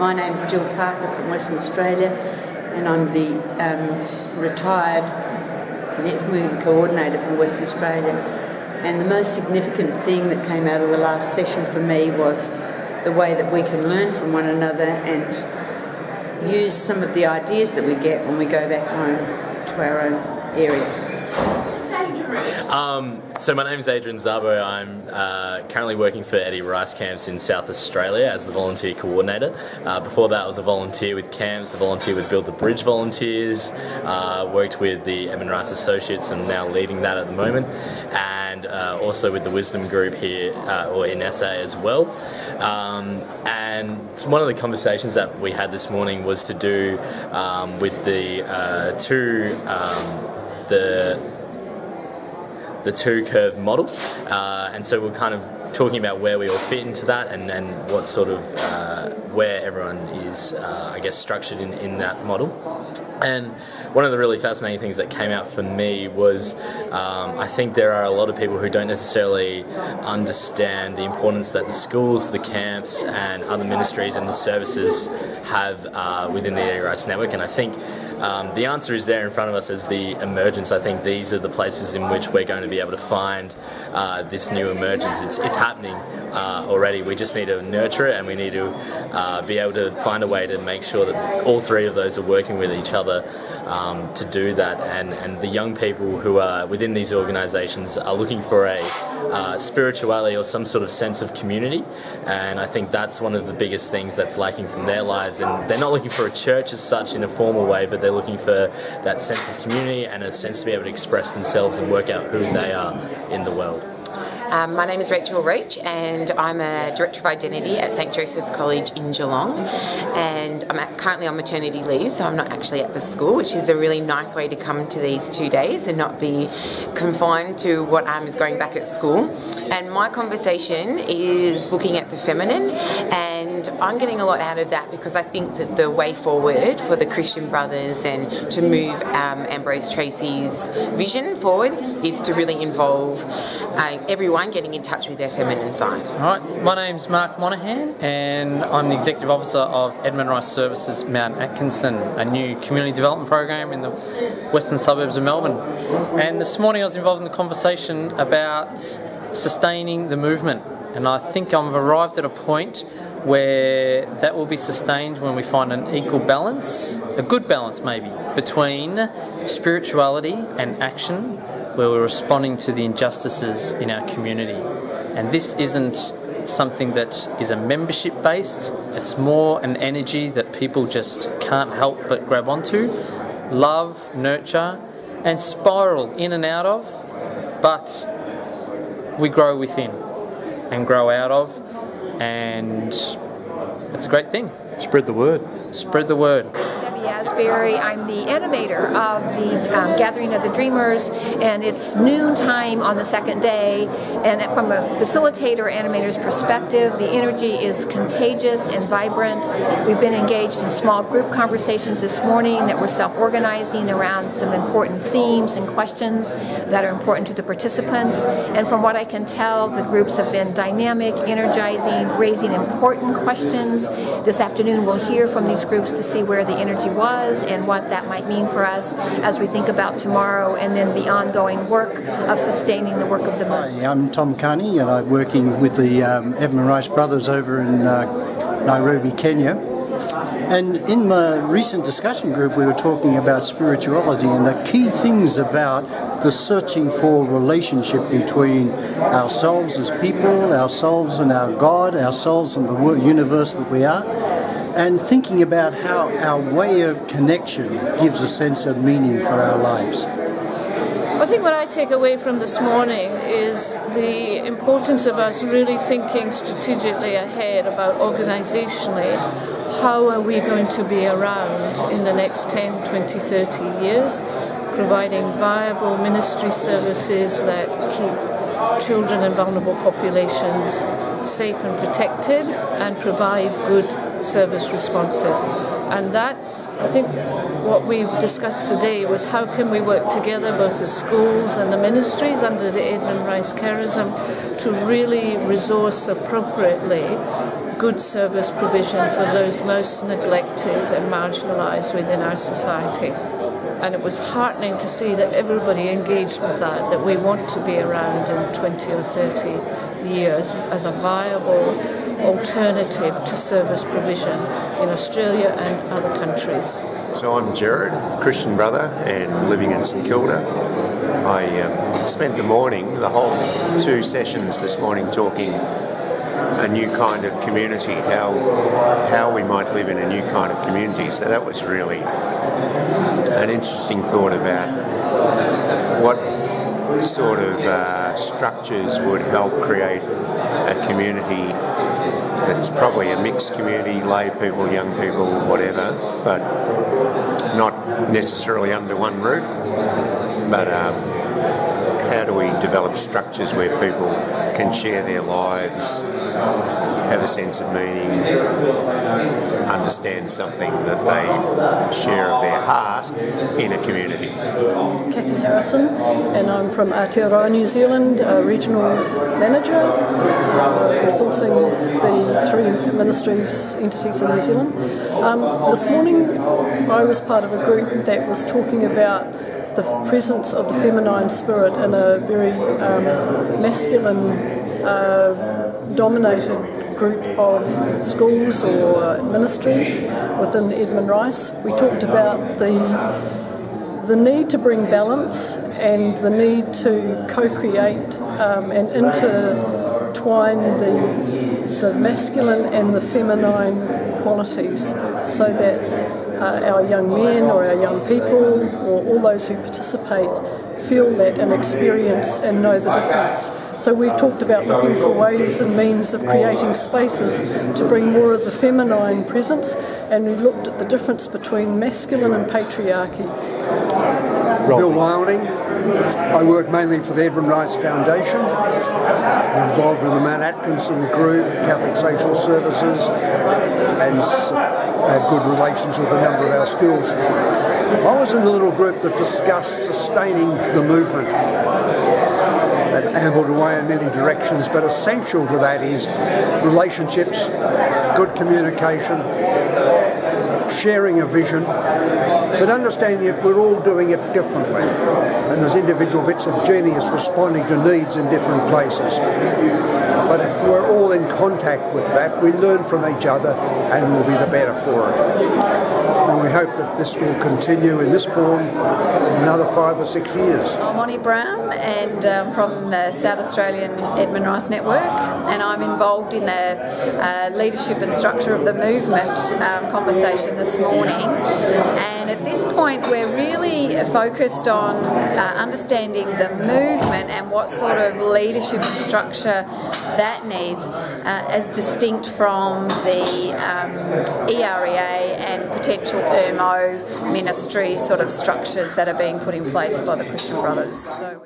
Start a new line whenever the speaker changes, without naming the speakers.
My name's Jill Parker from Western Australia, and I'm the retired networking coordinator for Western Australia. And the most significant thing that came out of the last session for me was the way that we can learn from one another and use some of the ideas that we get when we go back home to our own area.
So my name is Adrian Zabo. I'm currently working for Eddie Rice Camps in South Australia as the volunteer coordinator. Before that I was a volunteer with camps, a volunteer with Build the Bridge volunteers, worked with the Edmund Rice Associates and now leading that at the moment, and also with the Wisdom Group here or in SA as well. And one of the conversations that we had this morning was to do with the two curve model, and so we're kind of talking about where we all fit into that and what sort of where everyone is I guess structured in that model. And one of the really fascinating things that came out for me was I think there are a lot of people who don't necessarily understand the importance that the schools, the camps and other ministries and the services have within the Eddie Rice Network. And I think the answer is there in front of us as the emergence. I think these are the places in which we're going to be able to find this new emergence. It's happening already. We just need to nurture it, and we need to be able to find a way to make sure that all three of those are working with each other to do that. And the young people who are within these organisations are looking for a spirituality or some sort of sense of community, and I think that's one of the biggest things that's lacking from their lives. And they're not looking for a church as such in a formal way, but they're looking for that sense of community and a sense to be able to express themselves and work out who they are in the world.
My name is Rachel Roach, and I'm a Director of Identity at St Joseph's College in Geelong, and I'm currently on maternity leave, so I'm not actually at the school, which is a really nice way to come to these 2 days and not be confined to what is going back at school. And my conversation is looking at the feminine, and I'm getting a lot out of that because I think that the way forward for the Christian brothers and to move Ambrose Treacy's vision forward is to really involve everyone getting in touch with their feminine side.
All right, my name's Mark Monaghan, and I'm the Executive Officer of Edmund Rice Services Mount Atkinson, a new community development program in the western suburbs of Melbourne. And this morning I was involved in a conversation about sustaining the movement, and I think I've arrived at a point where that will be sustained when we find an equal balance, a good balance maybe, between spirituality and action, where we're responding to the injustices in our community. And this isn't something that is a membership based, it's more an energy that people just can't help but grab onto, love, nurture and spiral in and out of, but we grow within and grow out of, and it's a great thing.
Spread the word.
Spread the word.
Asbury. I'm the animator of the Gathering of the Dreamers, and it's noon time on the second day, and from a facilitator animator's perspective, the energy is contagious and vibrant. We've been engaged in small group conversations this morning that we're self-organizing around some important themes and questions that are important to the participants, and from what I can tell, the groups have been dynamic, energizing, raising important questions. This afternoon we'll hear from these groups to see where the energy was and what that might mean for us as we think about tomorrow and then the ongoing work of sustaining the work of the movement.
Hi, I'm Tom Carney, and I'm working with the Edmund Rice brothers over in Nairobi, Kenya. And in my recent discussion group we were talking about spirituality and the key things about the searching for relationship between ourselves as people, ourselves and our God, ourselves and the universe that we are, and thinking about how our way of connection gives a sense of meaning for our lives.
I think what I take away from this morning is the importance of us really thinking strategically ahead about organisationally, how are we going to be around in the next 10, 20, 30 years? providing viable ministry services that keep children and vulnerable populations safe and protected and provide good service responses. And that's, I think, what we've discussed today was how can we work together, both the schools and the ministries under the Edmund Rice Charism, to really resource appropriately good service provision for those most neglected and marginalised within our society. And it was heartening to see that everybody engaged with that we want to be around in 20 or 30 years as a viable alternative to service provision in Australia and other countries.
So I'm Jared, Christian brother and living in St Kilda. I spent the morning, the whole 2 sessions this morning, talking a new kind of community, how we might live in a new kind of community. So that was really an interesting thought about what sort of structures would help create a community that's probably a mixed community, lay people, young people, whatever, but not necessarily under one roof. But how do we develop structures where people can share their lives, have a sense of meaning, understand something that they share of their heart in a community?
Kathy Harrison, and I'm from Aotearoa, New Zealand, regional manager, resourcing the 3 ministries entities in New Zealand. This morning I was part of a group that was talking about the presence of the feminine spirit in a very masculine dominated group of schools or ministries within Edmund Rice. We talked about the need to bring balance and the need to co-create and intertwine the masculine and the feminine qualities so that our young men or our young people or all those who participate feel that and experience and know the difference. So we talked about looking for ways and means of creating spaces to bring more of the feminine presence, and we looked at the difference between masculine and patriarchy.
Bill Wilding. I work mainly for the Edmund Rice Foundation. I'm involved with the Mount Atkinson group, Catholic Social Services, and have good relations with a number of our schools. I was in a little group that discussed sustaining the movement that ambled away in many directions, but essential to that is relationships, good communication, sharing a vision, but understanding that we're all doing it differently, and there's individual bits of genius responding to needs in different places. But if we're all in contact with that, we learn from each other and we'll be the better for it. And we hope that this will continue in this form another 5 or 6 years.
I'm Bonnie Brown, and from the South Australian Edmund Rice Network, and I'm involved in the leadership and structure of the movement conversation this morning. And at this point we're really focused on understanding the movement and what sort of leadership and structure that needs as distinct from the EREA and potential ERMO ministry sort of structures that are being put in place by the Christian Brothers. So